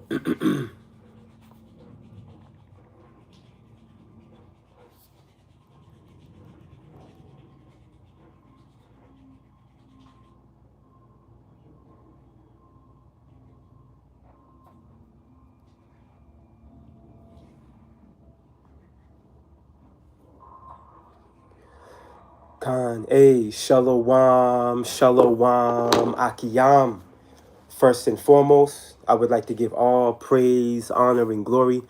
Khan, Shalom, Shalom, Akiyam. First and foremost, I would like to give all praise, honor, and glory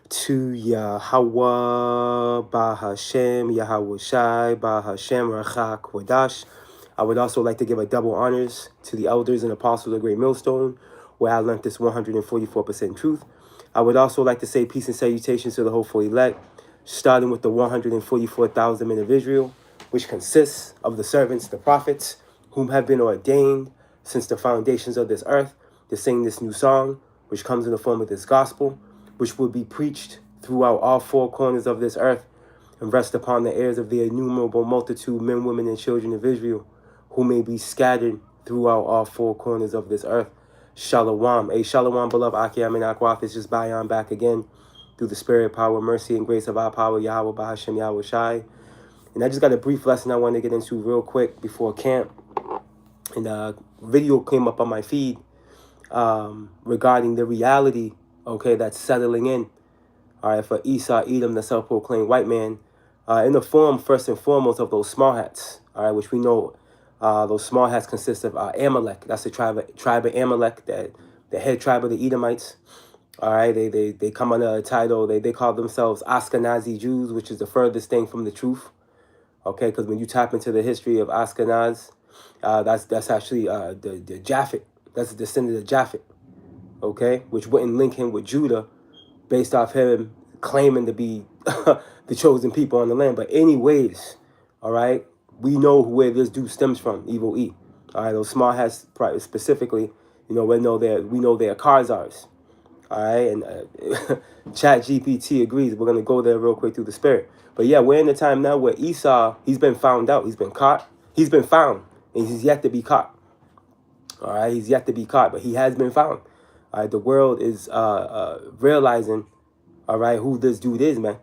to Yahweh, Bahashem, Yahweh Shai, Bahashem, Rachak, Wadash. I would also like to give a double honors to the elders and apostles of the Great Millstone, where I learned this 144% truth. I would also like to say peace and salutations to the hopeful elect, starting with the 144,000 men of Israel, which consists of the servants, the prophets, whom have been ordained since the foundations of this earth to sing this new song, which comes in the form of this gospel, which will be preached throughout all four corners of this earth and rest upon the ears of the innumerable multitude, men, women, and children of Israel, who may be scattered throughout all four corners of this earth. Shalom. Shalom, beloved Akiyam and Akwath. It's just Bayan back again through the spirit, power, mercy, and grace of our power, Yahweh, Bahashem, Yahweh Shai. And I just got a brief lesson I want to get into real quick before camp. And a video came up on my feed regarding the reality, okay, that's settling in, all right, for Esau, Edom, the self-proclaimed white man, in the form, first and foremost, of those small hats, all right, which we know those small hats consist of Amalek. That's the tribe of Amalek, the head tribe of the Edomites. All right, they come under a title, they call themselves Ashkenazi Jews, which is the furthest thing from the truth. Okay, because when you tap into the history of Ashkenaz, that's actually the Japhet. That's a descendant of Japhet. Okay, which wouldn't link him with Judah, based off him claiming to be the chosen people on the land. But anyways, all right, we know where this dude stems from, Evil E. All right, those small hats specifically, you know, we know they're Khazars. All right, and Chat GPT agrees. We're gonna go there real quick through the spirit. But yeah, we're in the time now where Esau, he's been found out, he's been caught, he's been found, and he's yet to be caught. All right, he's yet to be caught, but he has been found. All right, the world is realizing, all right, who this dude is, man.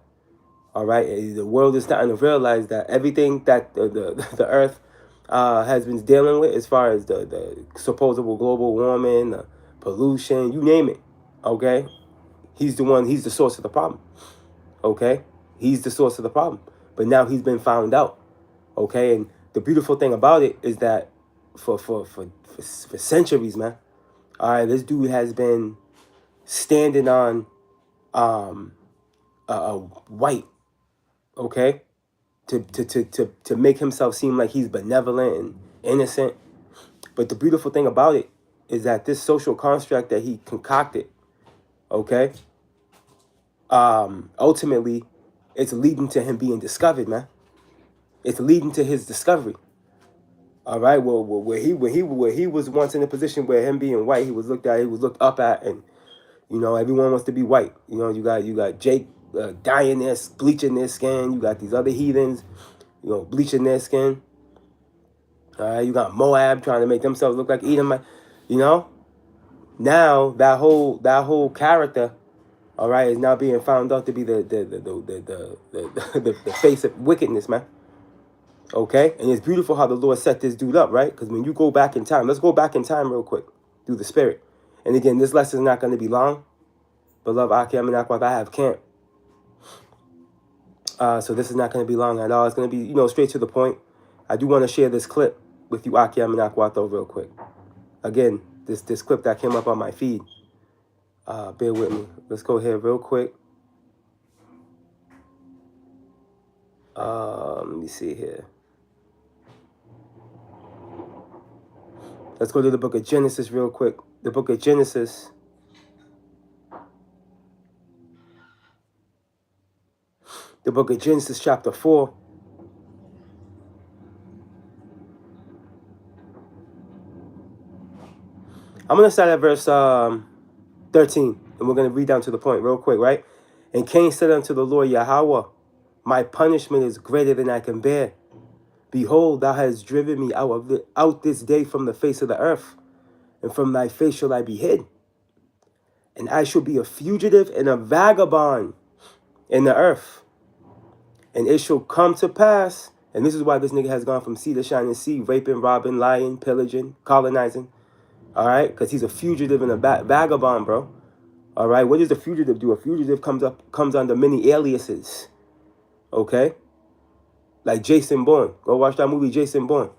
All right, the world is starting to realize that everything that the earth has been dealing with, as far as the supposable global warming, pollution, you name it. Okay, he's the source of the problem. Okay, he's the source of the problem. But now he's been found out. Okay, and the beautiful thing about it is that for centuries, man. All right, this dude has been standing on a white, okay, to make himself seem like he's benevolent and innocent. But the beautiful thing about it is that this social construct that he concocted, okay, ultimately, it's leading to him being discovered, man. It's leading to his discovery. All right. Well, where he was once in a position where him being white, he was looked up at, and you know everyone wants to be white. You know, you got Jake dyeing bleaching their skin. You got these other heathens, you know, bleaching their skin. All right. You got Moab trying to make themselves look like Edom. You know, now that whole character, all right, is now being found out to be the face of wickedness, man. Okay, and it's beautiful how the Lord set this dude up, right? Because when you go back in time, let's go back in time real quick through the spirit. And again, this lesson is not going to be long. Beloved Akiyam and Akwath, I have camp. So this is not going to be long at all. It's going to be, you know, straight to the point. I do want to share this clip with you, Akiyam and Akwath, though, real quick. Again, this clip that came up on my feed. Bear with me. Let's go here real quick. Let me see here. Let's go to the book of Genesis real quick. The book of Genesis. The book of Genesis chapter 4. I'm going to start at verse 13. And we're going to read down to the point real quick, right? And Cain said unto the Lord Yahweh, my punishment is greater than I can bear. Behold, thou hast driven me out this day from the face of the earth, and from thy face shall I be hid. And I shall be a fugitive and a vagabond in the earth. And it shall come to pass, and this is why this nigga has gone from sea to shining sea, raping, robbing, lying, pillaging, colonizing. All right? Because he's a fugitive and a vagabond, bro. All right? What does the fugitive do? A fugitive comes under many aliases. Okay? Like Jason Bourne. Go watch that movie, Jason Bourne.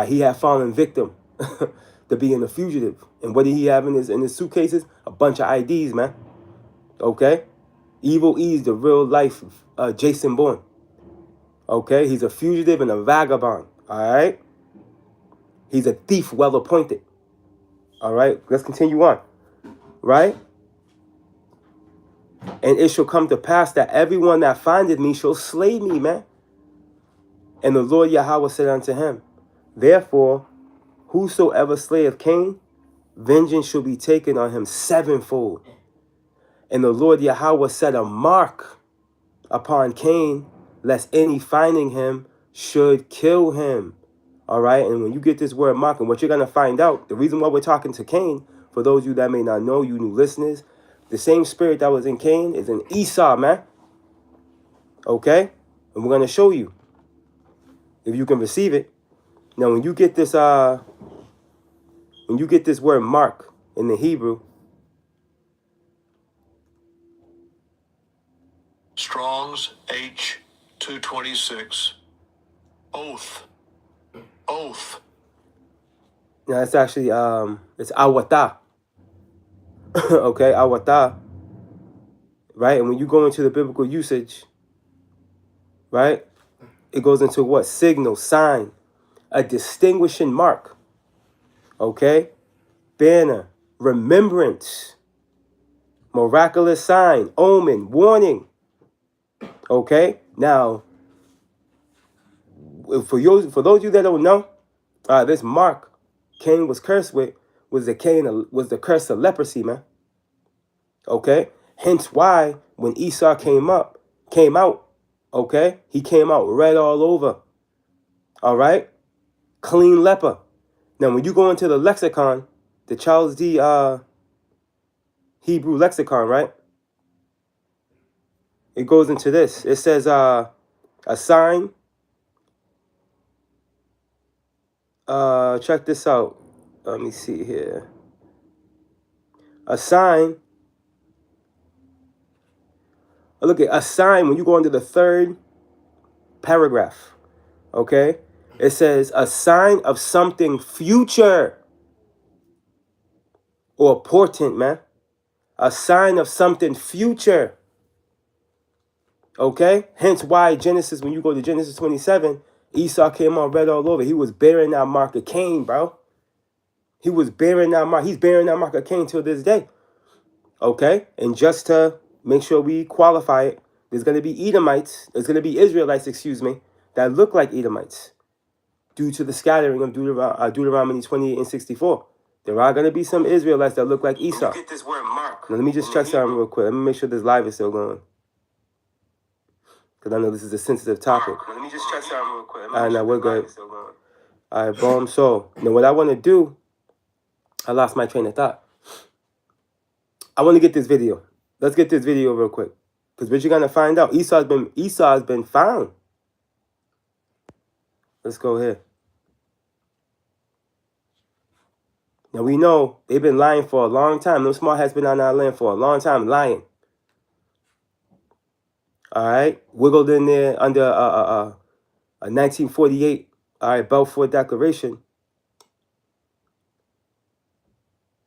He had fallen victim to being a fugitive. And what did he have in his suitcases? A bunch of IDs, man. Okay? Evil E's the real life Jason Bourne. Okay? He's a fugitive and a vagabond. All right? He's a thief well appointed. All right? Let's continue on. Right? And it shall come to pass that everyone that findeth me shall slay me, man. And the Lord Yahweh said unto him, therefore, whosoever slayeth Cain, vengeance shall be taken on him sevenfold. And the Lord Yahweh set a mark upon Cain, lest any finding him should kill him. All right? And when you get this word mark, and what you're going to find out, the reason why we're talking to Cain, for those of you that may not know, you new listeners, the same spirit that was in Cain is in Esau, man. Okay? And we're going to show you if you can receive it. Now, when you get this word mark in the Hebrew, Strong's H226, oath. now it's actually it's awata. Okay, awata. Right? And when you go into the biblical usage, right, it goes into what? Signal, sign, a distinguishing mark. Okay? Banner, remembrance, miraculous sign, omen, warning. Okay? Now, for those of you that don't know, this mark Cain was cursed with was the curse of leprosy, man. Okay? Hence why when Esau came out, okay, he came out red all over. All right? Clean leper. Now, when you go into the lexicon, the Charles D. Hebrew lexicon, right? It goes into this. It says a sign. Check this out. Let me see here. A sign. Look at a sign when you go into the third paragraph. Okay? It says a sign of something future or portent, man. A sign of something future. Okay? Hence why Genesis, when you go to Genesis 27, Esau came on red all over. He was bearing that mark of Cain, bro. He was bearing that mark. He's bearing that mark of Cain till this day. Okay? And just to make sure we qualify it, there's going to be Edomites, there's going to be Israelites, that look like Edomites due to the scattering of Deuteronomy 28 and 64. There are going to be some Israelites that look like Esau. Get this word mark. Now, let me just check something real quick. Let me make sure this live is still going. Because I know this is a sensitive topic. Let me just check something real quick. All right, now we're good. All right, boom. So, now what I want to do, I lost my train of thought. I want to get this video. Let's get this video real quick. Because what you're going to find out, Esau's been found. Let's go here. Now, we know they've been lying for a long time. No smart has been on our land for a long time lying. All right? Wiggled in there under a 1948, all right, Balfour Declaration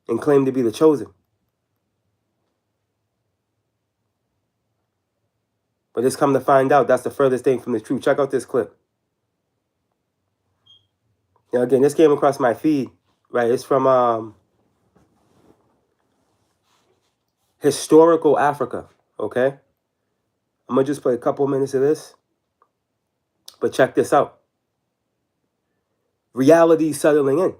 and claimed to be the chosen. But it's come to find out that's the furthest thing from the truth. Check out this clip. Now, again, this came across my feed, right? It's from Historical Africa, okay? I'm going to just play a couple minutes of this. But check this out. Reality settling in.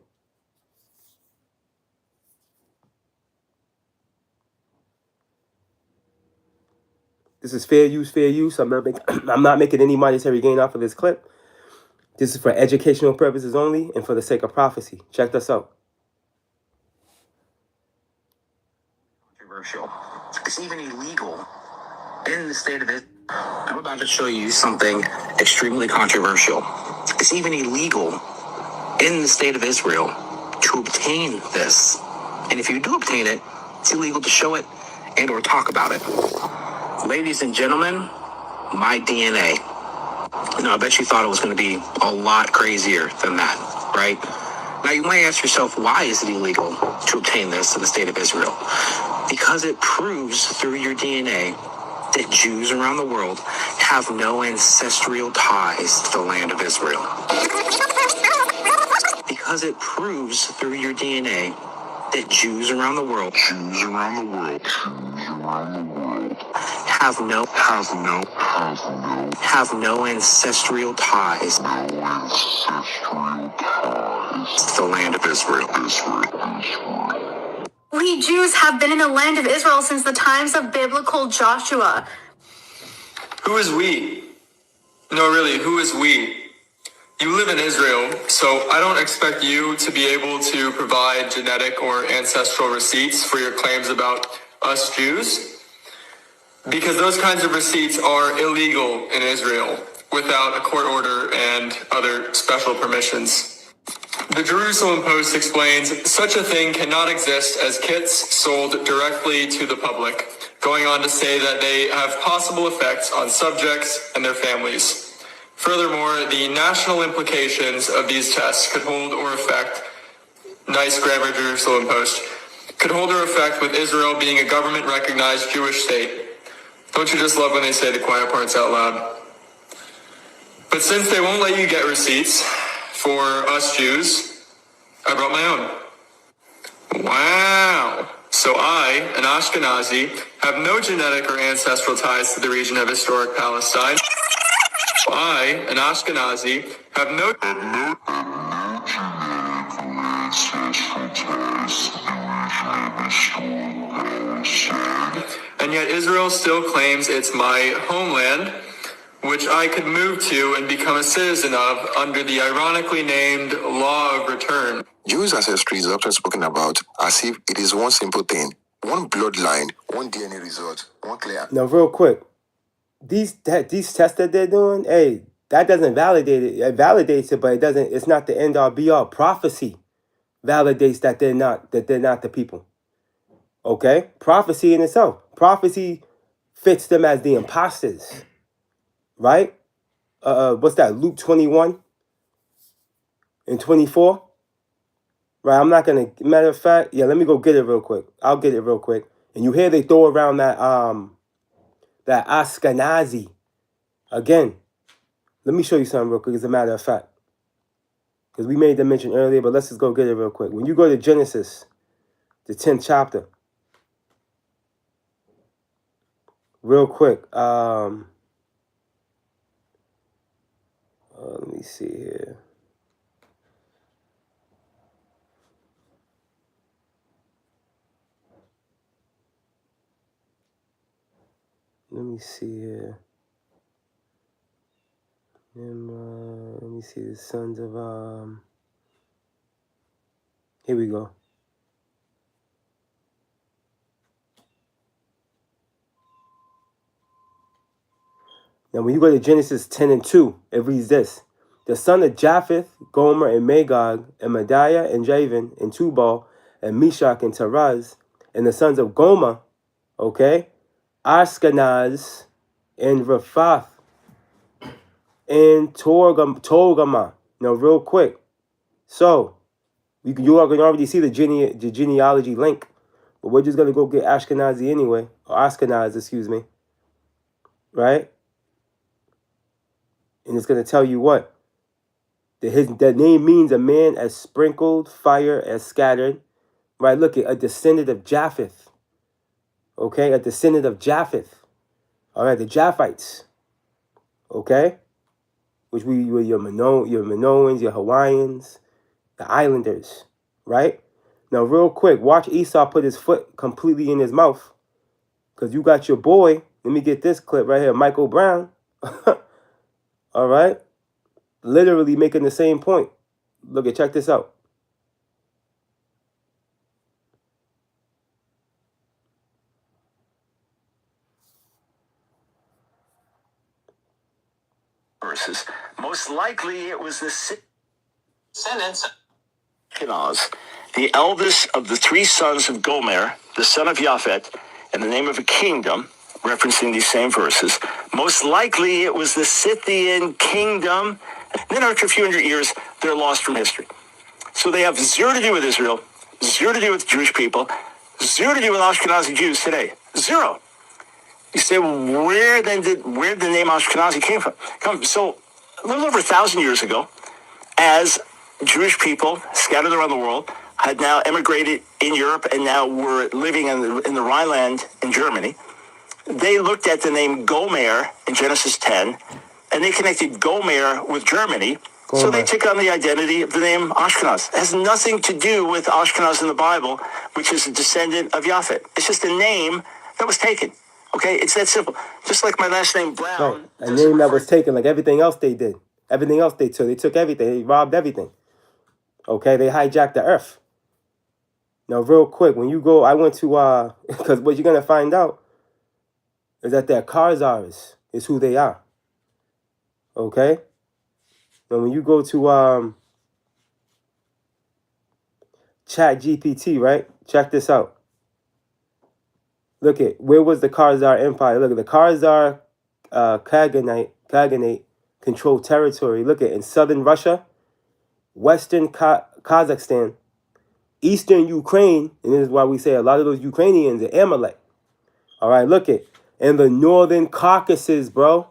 This is fair use. I'm not making any monetary gain off of this clip. This is for educational purposes only and for the sake of prophecy. Check this out. Controversial. It's even illegal in the state of Israel. I'm about to show you something extremely controversial. It's even illegal in the state of Israel to obtain this. And if you do obtain it, it's illegal to show it and or talk about it. Ladies and gentlemen, my DNA. Now, I bet you thought it was going to be a lot crazier than that, right? Now, you might ask yourself, why is it illegal to obtain this in the state of Israel? Because it proves through your DNA that Jews around the world have no ancestral ties to the land of Israel. Because it proves through your DNA that Jews around the world have no ancestral ties to the land of Israel. We Jews have been in the land of Israel since the times of biblical Joshua. Who is we? No, really, who is we? You live in Israel, so I don't expect you to be able to provide genetic or ancestral receipts for your claims about us Jews, because those kinds of receipts are illegal in Israel without a court order and other special permissions. The Jerusalem Post explains such a thing cannot exist as kits sold directly to the public, going on to say that they have possible effects on subjects and their families. Furthermore, the national implications of these tests could hold or affect, nice grammar, Jerusalem Post, could hold or affect with Israel being a government-recognized Jewish state. Don't you just love when they say the quiet parts out loud? But since they won't let you get receipts for us Jews, I brought my own. Wow. So I, an Ashkenazi, have no genetic or ancestral ties to the region of historic Palestine. I, an Ashkenazi, have no and yet Israel still claims it's my homeland, which I could move to and become a citizen of under the ironically named Law of Return. Jewish ancestry is often spoken about as if it is one simple thing, one bloodline, one DNA result, one clear. Now, real quick, these tests that they're doing, hey, that doesn't validate it. It validates it, but it doesn't. It's not the end all be all. Prophecy validates that they're not the people. Okay, prophecy in itself. Prophecy fits them as the imposters, right? What's that? Luke 21 and 24. Right. I'm not gonna. Matter of fact, yeah. Let me go get it real quick. I'll get it real quick. And you hear they throw around that Ashkenazi. Again, let me show you something real quick, as a matter of fact. Because we made the mention earlier, but let's just go get it real quick. When you go to Genesis, the 10th chapter, real quick. Let me see here. Let me see here. Let me see the sons of here we go. Now when you go to Genesis 10 and 2, it reads this. The son of Japheth, Gomer and Magog, and Mediah and Javan, and Tubal, and Meshach and Taraz, and the sons of Gomer, okay, Ashkenaz, and Rephath, and Togarmah. Now, real quick. So, you are going to already see the genealogy link. But we're just going to go get Ashkenazi anyway. Or Ashkenaz, excuse me. Right? And it's going to tell you what? That name means a man as sprinkled, fire as scattered. Right? Look at a descendant of Japheth. Okay? A descendant of Japheth. All right? The Japhites. Okay? Which were your Minoans, your Hawaiians, the Islanders, right? Now, real quick, watch Esau put his foot completely in his mouth. Because you got your boy, let me get this clip right here, Michael Brown. All right? Literally making the same point. Look at, check this out. verses. Most likely it was the descendants Ashkenaz, the eldest of the three sons of Gomer, the son of Japhet, and the name of a kingdom, referencing these same verses. Most likely it was the Scythian kingdom. Then after a few hundred years, they're lost from history. So they have zero to do with Israel, zero to do with Jewish people, zero to do with Ashkenazi Jews today. Zero. You say, well, where did the name Ashkenazi came from? So a little over 1,000 years ago, as Jewish people scattered around the world had now emigrated in Europe and now were living in the Rhineland in Germany, they looked at the name Gomer in Genesis 10, and they connected Gomer with Germany. So they took on the identity of the name Ashkenaz. It has nothing to do with Ashkenaz in the Bible, which is a descendant of Japhet. It's just a name that was taken. Okay, it's that simple. Just like my last name, Brown. Right. A name that was taken, like everything else they did. Everything else they took. They took everything. They robbed everything. Okay, they hijacked the earth. Now, real quick, when you go, I went to, because what you're going to find out is that their Khazars is who they are. Okay? Now, when you go to Chat GPT, right? Check this out. Look at, where was the Khazar Empire? Look at the Khazar Khaganate controlled territory. Look at, in southern Russia, western Kazakhstan, eastern Ukraine, and this is why we say a lot of those Ukrainians are Amalek. All right, look at, in the northern Caucasus, bro.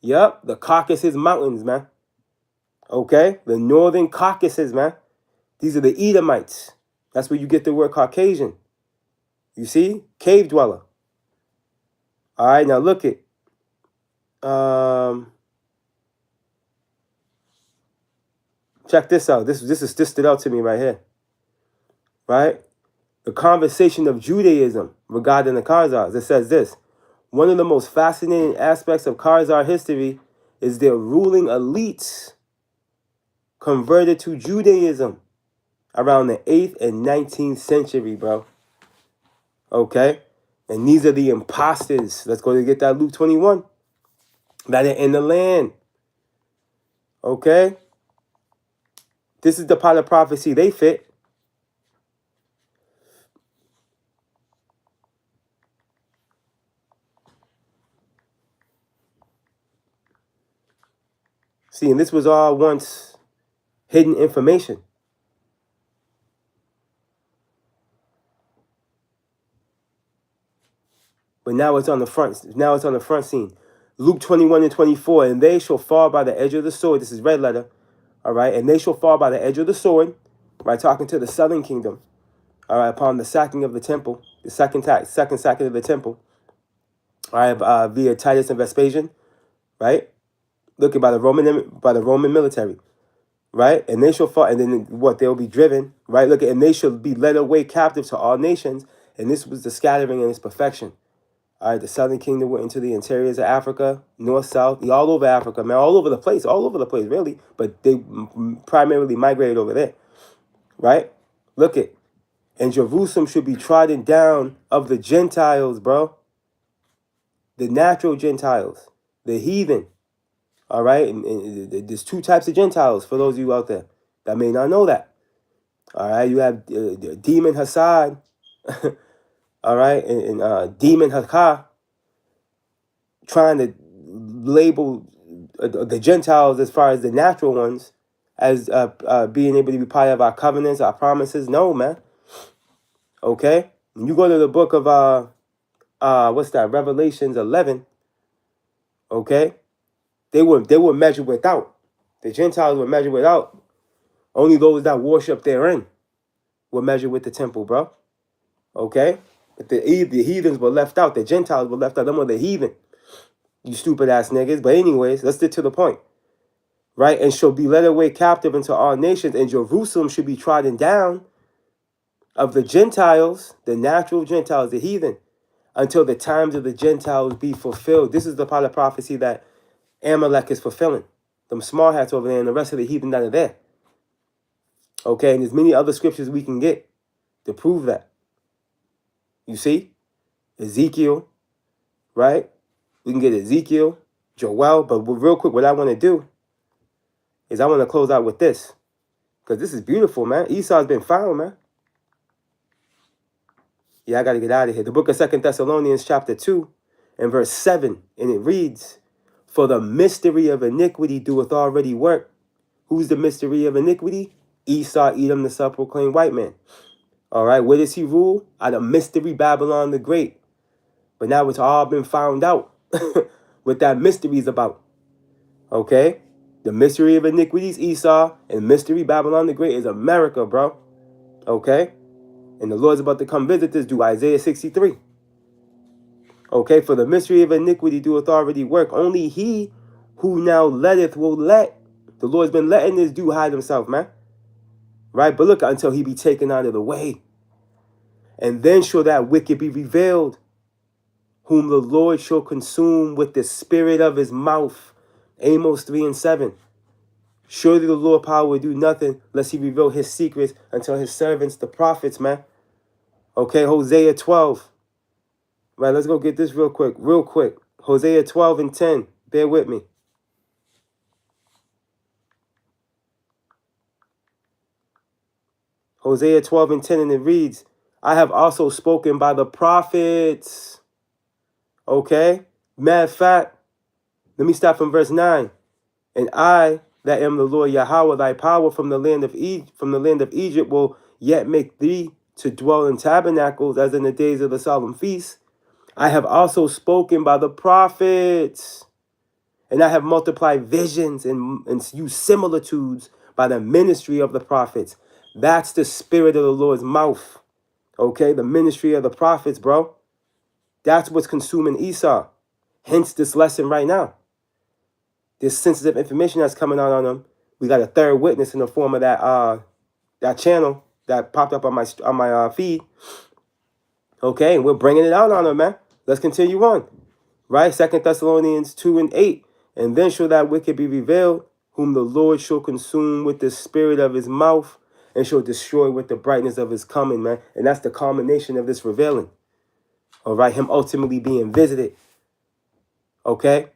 Yep, the Caucasus Mountains, man. Okay, the northern Caucasus, man. These are the Edomites. That's where you get the word Caucasian. You see? Cave dweller. All right, now look at. Check this out. This stood out to me right here. Right? The conversation of Judaism regarding the Khazars. It says this. One of the most fascinating aspects of Khazar history is their ruling elites converted to Judaism around the 8th and 19th century, bro. Okay? And these are the imposters. Let's go to get that Luke 21. That are in the land. Okay? This is the part of prophecy they fit. See, and this was all once hidden information. But now it's on the front. Now it's on the front scene. Luke 21 and 24. And they shall fall by the edge of the sword. This is red letter. All right. And they shall fall by the edge of the sword. Right. Talking to the southern kingdom. All right. Upon the sacking of the temple. The second sacking of the temple. All right. Via Titus and Vespasian. Right. Looking by the Roman military. Right. And they shall fall. And then what? They'll be driven. Right. Look. And they shall be led away captive to all nations. And this was the scattering and its perfection. All right, the southern kingdom went into the interiors of Africa, north, south, all over Africa, man, all over the place, really. But they primarily migrated over there, right? Look at, and Jerusalem should be trodden down of the Gentiles, bro. The natural Gentiles, the heathen, all right? And there's two types of Gentiles for those of you out there that may not know that. All right, you have Demon Hassad. All right, and Demon Hakah trying to label the Gentiles as far as the natural ones as being able to be part of our covenants, our promises. No, man. Okay, when you go to the book of Revelations 11. Okay, they were measured without. The Gentiles were measured without. Only those that worship therein were measured with the temple, bro. Okay. But the heathens were left out. The Gentiles were left out. Them were the heathen. You stupid ass niggas. But anyways, let's get to the point. Right? And shall be led away captive into all nations. And Jerusalem should be trodden down of the Gentiles, the natural Gentiles, the heathen, until the times of the Gentiles be fulfilled. This is the part of prophecy that Amalek is fulfilling. Them small hats over there and the rest of the heathen that are there. Okay? And there's many other scriptures we can get to prove that. You see? Ezekiel, right? We can get Ezekiel, Joel. But real quick, what I want to do is I want to close out with this. Because this is beautiful, man. Esau's been found, man. Yeah, I got to get out of here. The book of 2 Thessalonians chapter 2 and verse 7. And it reads, for the mystery of iniquity doeth already work. Who's the mystery of iniquity? Esau, Edom, the self-proclaimed white man. All right, where does he rule? Out of mystery Babylon the Great. But now it's all been found out what that mystery is about. Okay? The mystery of iniquity is Esau, and mystery Babylon the Great is America, bro. Okay? And the Lord's about to come visit this dude, Isaiah 63. Okay, for the mystery of iniquity doeth already work. Only he who now letteth will let. The Lord's been letting this dude hide himself, man. Right? But look, until he be taken out of the way. And then shall that wicked be revealed, whom the Lord shall consume with the spirit of his mouth. Amos 3 and 7. Surely the Lord power will do nothing lest he reveal his secrets until his servants, the prophets, man. Okay, Hosea 12. Right, let's go get this real quick. Hosea 12 and 10. Bear with me. Hosea 12 and 10, and it reads, I have also spoken by the prophets. Okay? Matter of fact, let me start from verse 9. And I, that am the Lord Yahweh, thy power from the land of Egypt, will yet make thee to dwell in tabernacles as in the days of the solemn feast. I have also spoken by the prophets, and I have multiplied visions and used similitudes by the ministry of the prophets. That's the spirit of the Lord's mouth. Okay, the ministry of the prophets, bro. That's what's consuming Esau. Hence this lesson right now. This sensitive information that's coming out on them. We got a third witness in the form of that channel that popped up on my feed. Okay, and we're bringing it out on them, man. Let's continue on. Right, 2 Thessalonians 2 and 8. And then shall that wicked be revealed, whom the Lord shall consume with the spirit of his mouth, and shall destroy with the brightness of his coming, man. And that's the culmination of this revealing. All right, him ultimately being visited. Okay?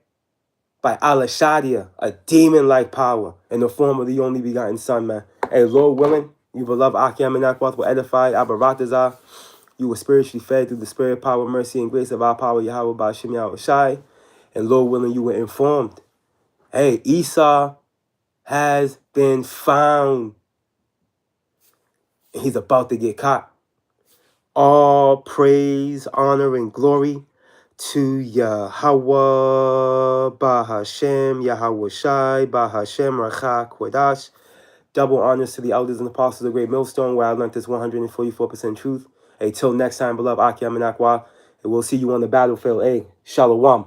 By Al-Shadia, a demon-like power in the form of the only begotten Son, man. Hey, Lord willing, you beloved Akim and Akwath were edified. Abaratazah, you were spiritually fed through the spirit, power, mercy, and grace of our power, Yahweh, Ba'ashim Yahushai. And Lord willing, you were informed. Hey, Esau has been found. And he's about to get caught. All praise, honor, and glory to Yahweh, Bahashem, Yahweh Shai, Bahashem, Rachak, Kwadash. Double honors to the elders and apostles of the Great Millstone, where I learned this 144% truth. Hey, till next time, beloved Akim and Akwa, and we'll see you on the battlefield. Hey, Shalom.